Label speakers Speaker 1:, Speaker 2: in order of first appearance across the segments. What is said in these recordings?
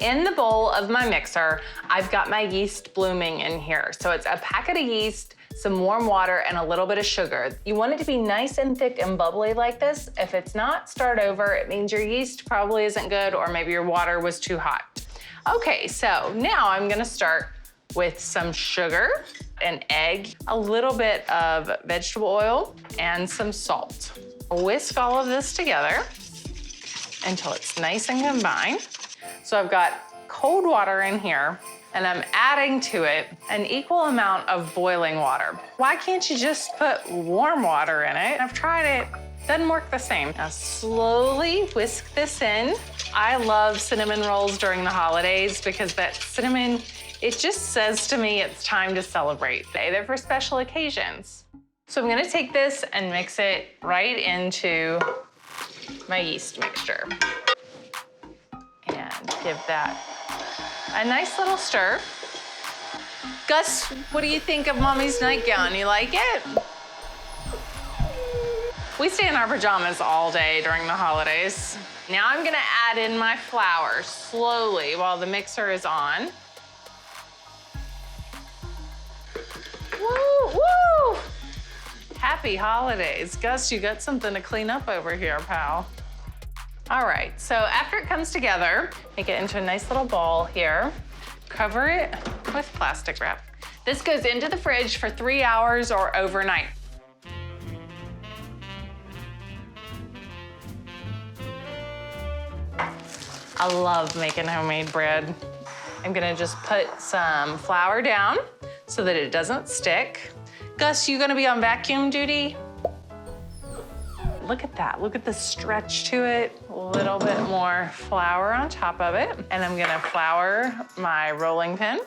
Speaker 1: In the bowl of my mixer, I've got my yeast blooming in here. So it's a packet of yeast, some warm water, and a little bit of sugar. You want it to be nice and thick and bubbly like this. If it's not, start over. It means your yeast probably isn't good, or maybe your water was too hot. Okay, so now I'm gonna start with some sugar, an egg, a little bit of vegetable oil, and some salt. Whisk all of this together until it's nice and combined. So I've got cold water in here, and I'm adding to it an equal amount of boiling water. Why can't you just put warm water in it? I've tried it, doesn't work the same. Now slowly whisk this in. I love cinnamon rolls during the holidays because that cinnamon, it just says to me it's time to celebrate. They're for special occasions. So I'm gonna take this and mix it right into my yeast mixture. And give that a nice little stir. Gus, what do you think of Mommy's nightgown? You like it? We stay in our pajamas all day during the holidays. Now I'm gonna add in my flour slowly while the mixer is on. Woo, woo! Happy holidays. Gus, you got something to clean up over here, pal. All right, so after it comes together, make it into a nice little ball here. Cover it with plastic wrap. This goes into the fridge for 3 hours or overnight. I love making homemade bread. I'm gonna just put some flour down so that it doesn't stick. Gus, you gonna be on vacuum duty? Look at that, look at the stretch to it. A little bit more flour on top of it. And I'm gonna flour my rolling pin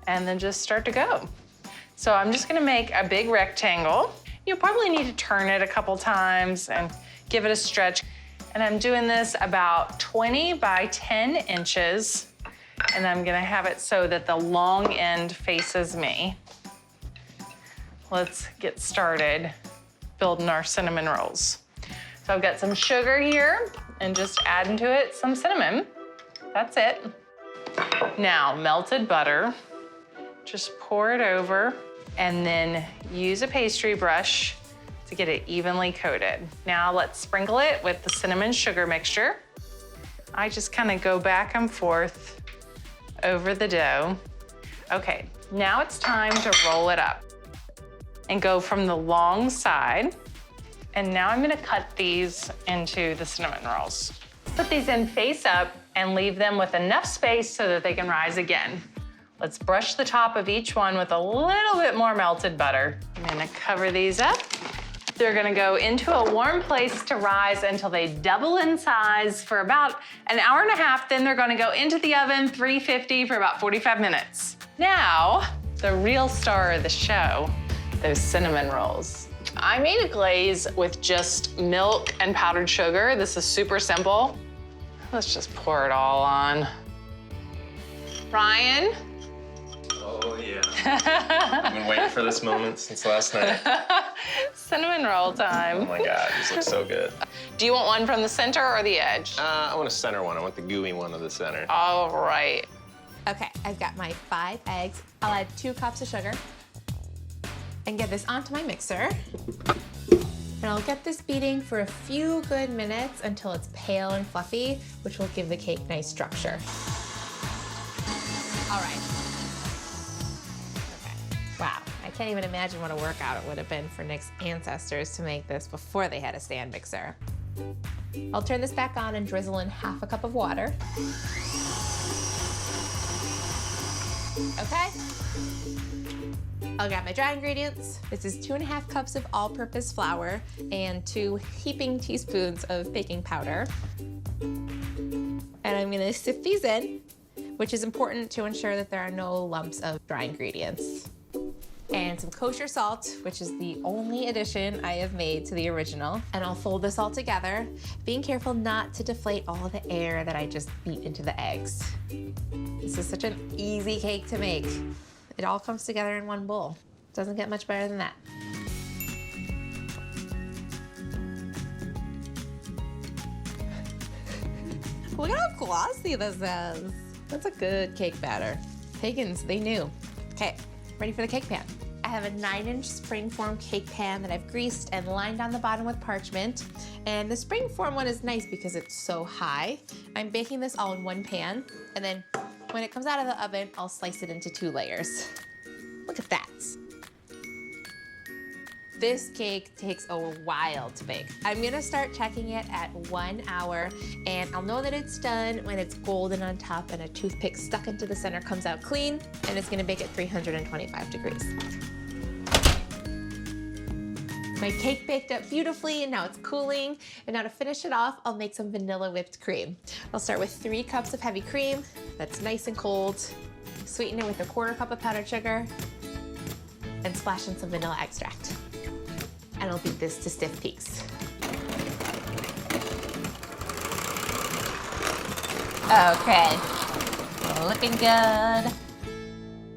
Speaker 1: and then just start to go. So I'm just gonna make a big rectangle. You'll probably need to turn it a couple times and give it a stretch. And I'm doing this about 20 by 10 inches. And I'm gonna have it so that the long end faces me. Let's get started building our cinnamon rolls. So I've got some sugar here and just adding to it some cinnamon. That's it. Now, melted butter, just pour it over and then use a pastry brush to get it evenly coated. Now let's sprinkle it with the cinnamon sugar mixture. I just kind of go back and forth over the dough. Okay, now it's time to roll it up and go from the long side. And now I'm gonna cut these into the cinnamon rolls. Put these in face up and leave them with enough space so that they can rise again. Let's brush the top of each one with a little bit more melted butter. I'm gonna cover these up. They're gonna go into a warm place to rise until they double in size for about an hour and a half. Then they're gonna go into the oven, 350 for about 45 minutes. Now, the real star of the show, those cinnamon rolls. I made a glaze with just milk and powdered sugar. This is super simple. Let's just pour it all on. Ryan?
Speaker 2: Oh yeah. I've been waiting for this moment since last night.
Speaker 1: Cinnamon roll time.
Speaker 2: Oh my God, these look so good.
Speaker 1: Do you want one from the center or the edge?
Speaker 2: I want a center one. I want the gooey one of the center.
Speaker 1: All right.
Speaker 3: Okay, I've got my 5 eggs. I'll add 2 cups of sugar and get this onto my mixer. And I'll get this beating for a few good minutes until it's pale and fluffy, which will give the cake nice structure. All right. Okay. Wow, I can't even imagine what a workout it would have been for Nick's ancestors to make this before they had a stand mixer. I'll turn this back on and drizzle in half a cup of water. Okay. I'll grab my dry ingredients. This is 2.5 cups of all-purpose flour and 2 heaping teaspoons of baking powder. And I'm gonna sift these in, which is important to ensure that there are no lumps of dry ingredients. And some kosher salt, which is the only addition I have made to the original. And I'll fold this all together, being careful not to deflate all the air that I just beat into the eggs. This is such an easy cake to make. It all comes together in one bowl. Doesn't get much better than that. Look at how glossy this is. That's a good cake batter. Pagans, they knew. Okay, ready for the cake pan. I have a 9-inch springform cake pan that I've greased and lined on the bottom with parchment. And the springform one is nice because it's so high. I'm baking this all in one pan, and then when it comes out of the oven, I'll slice it into 2 layers. Look at that. This cake takes a while to bake. I'm gonna start checking it at 1 hour, and I'll know that it's done when it's golden on top and a toothpick stuck into the center comes out clean, and it's gonna bake at 325 degrees. My cake baked up beautifully, and now it's cooling. And now to finish it off, I'll make some vanilla whipped cream. I'll start with 3 cups of heavy cream that's nice and cold. Sweeten it with a 1/4 cup of powdered sugar, and splash in some vanilla extract. And I'll beat this to stiff peaks. Okay, looking good.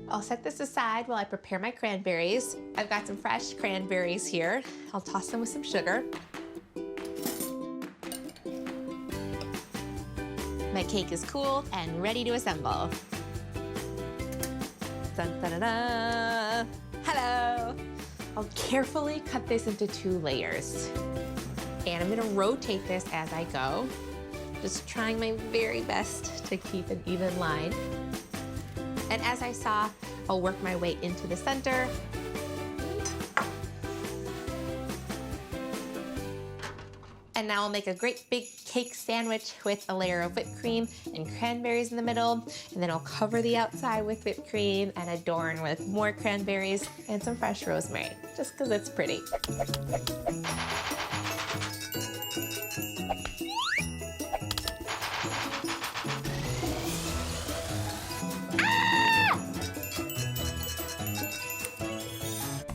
Speaker 3: I'll set this aside while I prepare my cranberries. I've got some fresh cranberries here. I'll toss them with some sugar. My cake is cool and ready to assemble. Dun, dun, dun, dun. Hello. I'll carefully cut this into 2 layers. And I'm gonna rotate this as I go, just trying my very best to keep an even line. And as I saw, I'll work my way into the center. And now I'll make a great big cake sandwich with a layer of whipped cream and cranberries in the middle. And then I'll cover the outside with whipped cream and adorn with more cranberries and some fresh rosemary, just because it's pretty.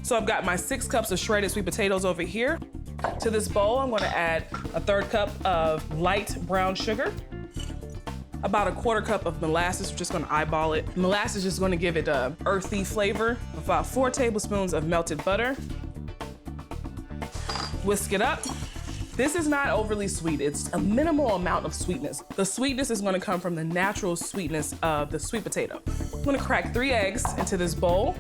Speaker 4: So I've got my 6 cups of shredded sweet potatoes over here. To this bowl, I'm gonna add a 1/3 cup of light brown sugar, about a 1/4 cup of molasses. We're just gonna eyeball it. Molasses is gonna give it a earthy flavor. About 4 tablespoons of melted butter. Whisk it up. This is not overly sweet. It's a minimal amount of sweetness. The sweetness is gonna come from the natural sweetness of the sweet potato. I'm gonna crack 3 eggs into this bowl.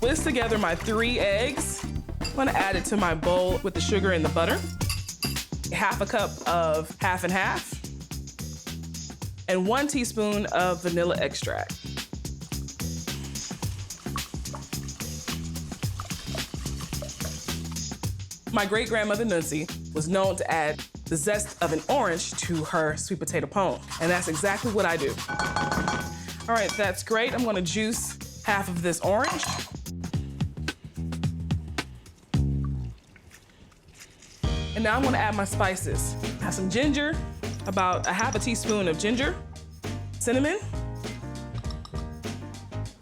Speaker 4: Whisk together my 3 eggs. I'm gonna add it to my bowl with the sugar and the butter. 1/2 cup of half and half. And 1 teaspoon of vanilla extract. My great-grandmother Nancy was known to add the zest of an orange to her sweet potato pone, and that's exactly what I do. All right, that's great. I'm gonna juice half of this orange. And now I'm gonna add my spices. I have some ginger, about 1/2 teaspoon of ginger, cinnamon,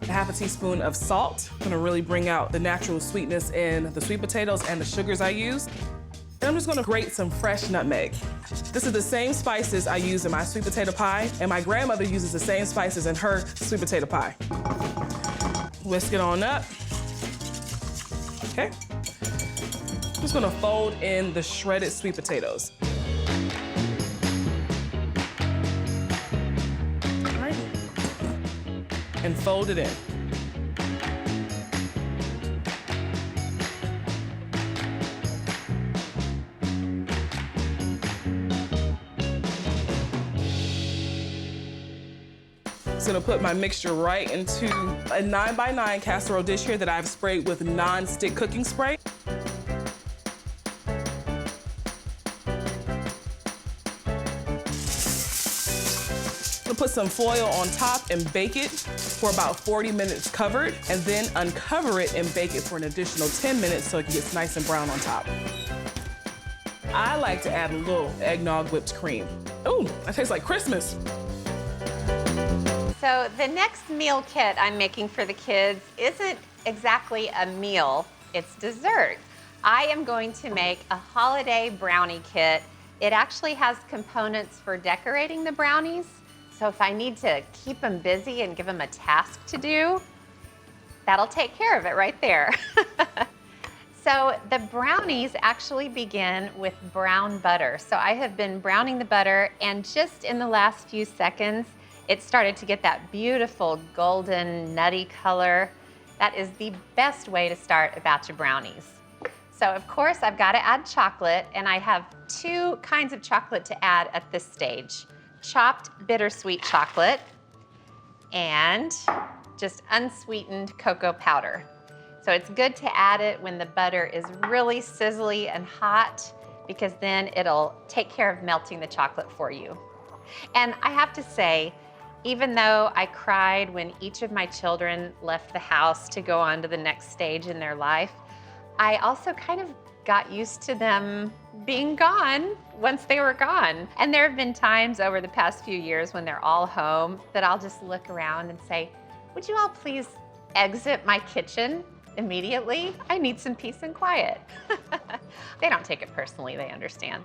Speaker 4: 1/2 teaspoon of salt. I'm gonna really bring out the natural sweetness in the sweet potatoes and the sugars I use. And I'm just gonna grate some fresh nutmeg. This is the same spices I use in my sweet potato pie, and my grandmother uses the same spices in her sweet potato pie. Whisk it on up. Okay. I'm just gonna fold in the shredded sweet potatoes. All right. And fold it in. I'm gonna put my mixture right into a 9x9 casserole dish here that I've sprayed with non-stick cooking spray. Put some foil on top and bake it for about 40 minutes covered, and then uncover it and bake it for an additional 10 minutes so it gets nice and brown on top. I like to add a little eggnog whipped cream. Ooh, that tastes like Christmas.
Speaker 5: So the next meal kit I'm making for the kids isn't exactly a meal, it's dessert. I am going to make a holiday brownie kit. It actually has components for decorating the brownies. So if I need to keep them busy and give them a task to do, that'll take care of it right there. So the brownies actually begin with brown butter. So I have been browning the butter, and just in the last few seconds, it started to get that beautiful golden nutty color. That is the best way to start a batch of brownies. So of course I've got to add chocolate, and I have two kinds of chocolate to add at this stage. Chopped bittersweet chocolate and just unsweetened cocoa powder. So it's good to add it when the butter is really sizzly and hot, because then it'll take care of melting the chocolate for you. And I have to say, even though I cried when each of my children left the house to go on to the next stage in their life, I also kind of got used to them being gone once they were gone. And there have been times over the past few years when they're all home that I'll just look around and say, would you all please exit my kitchen immediately? I need some peace and quiet. They don't take it personally, they understand.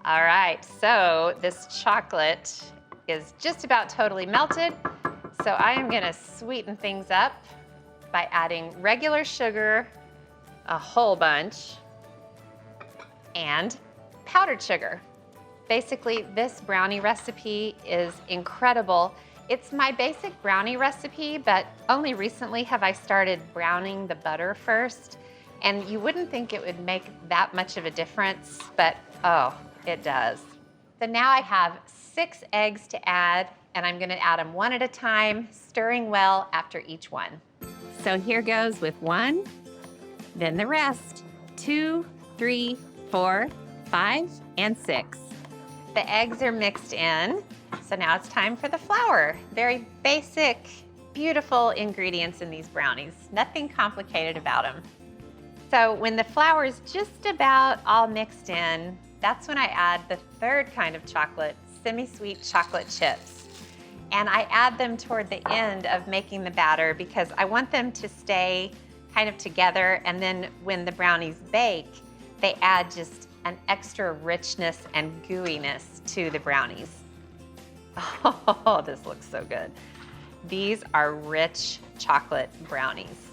Speaker 5: All right, so this chocolate is just about totally melted. So I am gonna sweeten things up by adding regular sugar, a whole bunch, and powdered sugar. Basically, this brownie recipe is incredible. It's my basic brownie recipe, but only recently have I started browning the butter first. And you wouldn't think it would make that much of a difference, but oh, it does. So now I have 6 eggs to add, and I'm gonna add them one at a time, stirring well after each one. So here goes with 1, then the rest, 2, 3, 4, 5, and 6. The eggs are mixed in. So now it's time for the flour. Very basic, beautiful ingredients in these brownies. Nothing complicated about them. So when the flour is just about all mixed in, that's when I add the third kind of chocolate, semi-sweet chocolate chips. And I add them toward the end of making the batter because I want them to stay kind of together, and then when the brownies bake, they add just an extra richness and gooiness to the brownies. Oh, this looks so good. These are rich chocolate brownies.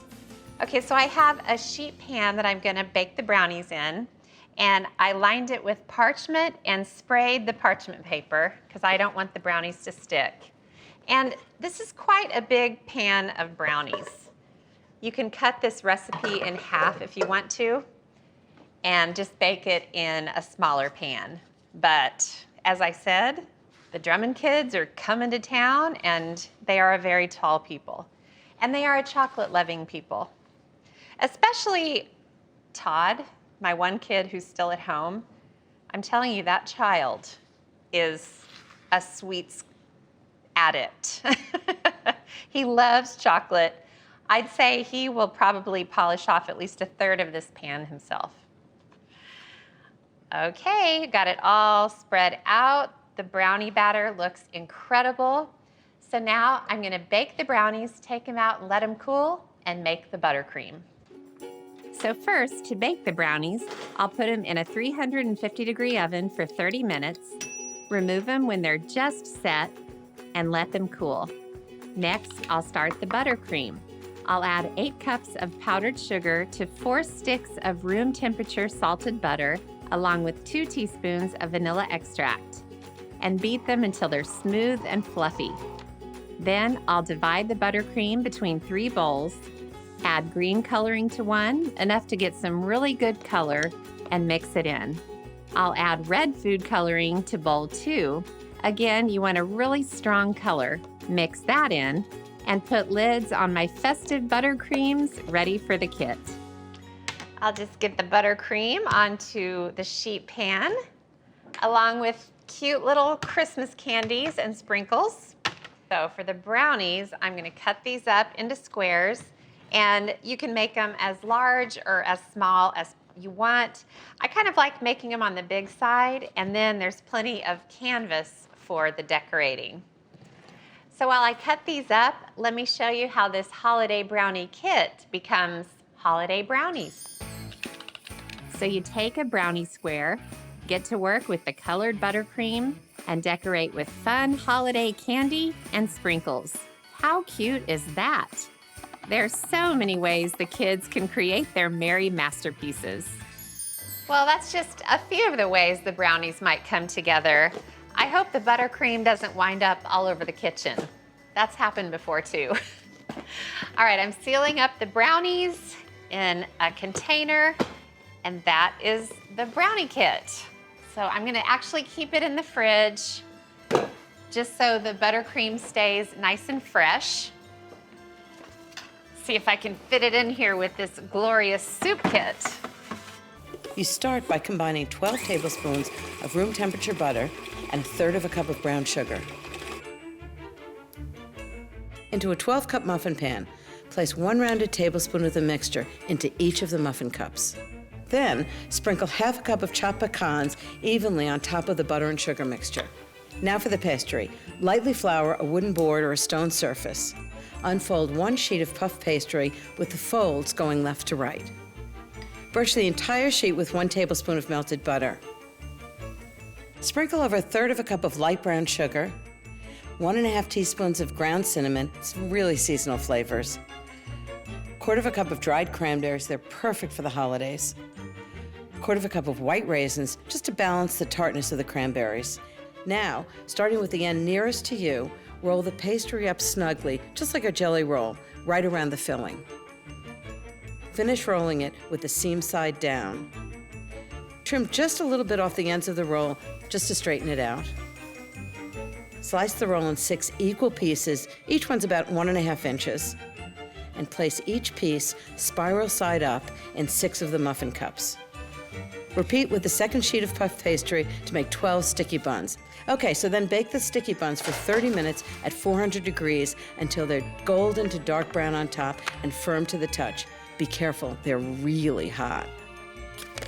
Speaker 5: Okay, so I have a sheet pan that I'm gonna bake the brownies in, and I lined it with parchment and sprayed the parchment paper because I don't want the brownies to stick. And this is quite a big pan of brownies. You can cut this recipe in half if you want to, and just bake it in a smaller pan. But as I said, the Drummond kids are coming to town, and they are a very tall people. And they are a chocolate-loving people. Especially Todd, my one kid who's still at home. I'm telling you, that child is a sweets addict. He loves chocolate. I'd say he will probably polish off at least a third of this pan himself. Okay, got it all spread out. The brownie batter looks incredible. So now I'm gonna bake the brownies, take them out and let them cool, and make the buttercream. So first, to bake the brownies, I'll put them in a 350-degree oven for 30 minutes, remove them when they're just set, and let them cool. Next, I'll start the buttercream. I'll add 8 cups of powdered sugar to 4 sticks of room temperature salted butter, along with 2 teaspoons of vanilla extract, and beat them until they're smooth and fluffy. Then I'll divide the buttercream between 3 bowls, add green coloring to one, enough to get some really good color, and mix it in. I'll add red food coloring to bowl 2. Again, you want a really strong color. Mix that in, and put lids on my festive buttercreams ready for the kit. I'll just get the buttercream onto the sheet pan, along with cute little Christmas candies and sprinkles. So for the brownies, I'm gonna cut these up into squares, and you can make them as large or as small as you want. I kind of like making them on the big side, and then there's plenty of canvas for the decorating. So while I cut these up, let me show you how this holiday brownie kit becomes holiday brownies. So you take a brownie square, get to work with the colored buttercream, and decorate with fun holiday candy and sprinkles. How cute is that? There's so many ways the kids can create their merry masterpieces. Well, that's just a few of the ways the brownies might come together. I hope the buttercream doesn't wind up all over the kitchen. That's happened before too. All right, I'm sealing up the brownies in a container, and that is the brownie kit. So I'm gonna actually keep it in the fridge just so the buttercream stays nice and fresh. See if I can fit it in here with this glorious soup kit.
Speaker 6: You start by combining 12 tablespoons of room temperature butter and 1/3 cup of brown sugar. Into a 12-cup muffin pan, place 1 rounded tablespoon of the mixture into each of the muffin cups. Then, sprinkle 1/2 cup of chopped pecans evenly on top of the butter and sugar mixture. Now for the pastry. Lightly flour a wooden board or a stone surface. Unfold 1 sheet of puff pastry with the folds going left to right. Brush the entire sheet with 1 tablespoon of melted butter. Sprinkle over 1/3 cup of light brown sugar, 1½ teaspoons of ground cinnamon, it's really seasonal flavors, 1/4 cup of dried cranberries, they're perfect for the holidays, 1/4 cup of white raisins, just to balance the tartness of the cranberries. Now, starting with the end nearest to you, roll the pastry up snugly, just like a jelly roll, right around the filling. Finish rolling it with the seam side down. Trim just a little bit off the ends of the roll, just to straighten it out. Slice the roll in 6 equal pieces, each one's about 1½ inches, and place each piece spiral side up in 6 of the muffin cups. Repeat with the second sheet of puff pastry to make 12 sticky buns. Okay, so then bake the sticky buns for 30 minutes at 400 degrees until they're golden to dark brown on top and firm to the touch. Be careful, they're really hot.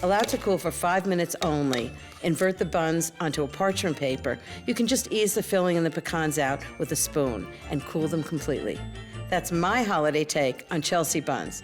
Speaker 6: Allow to cool for 5 minutes only. Invert the buns onto a parchment paper. You can just ease the filling and the pecans out with a spoon and cool them completely. That's my holiday take on Chelsea buns.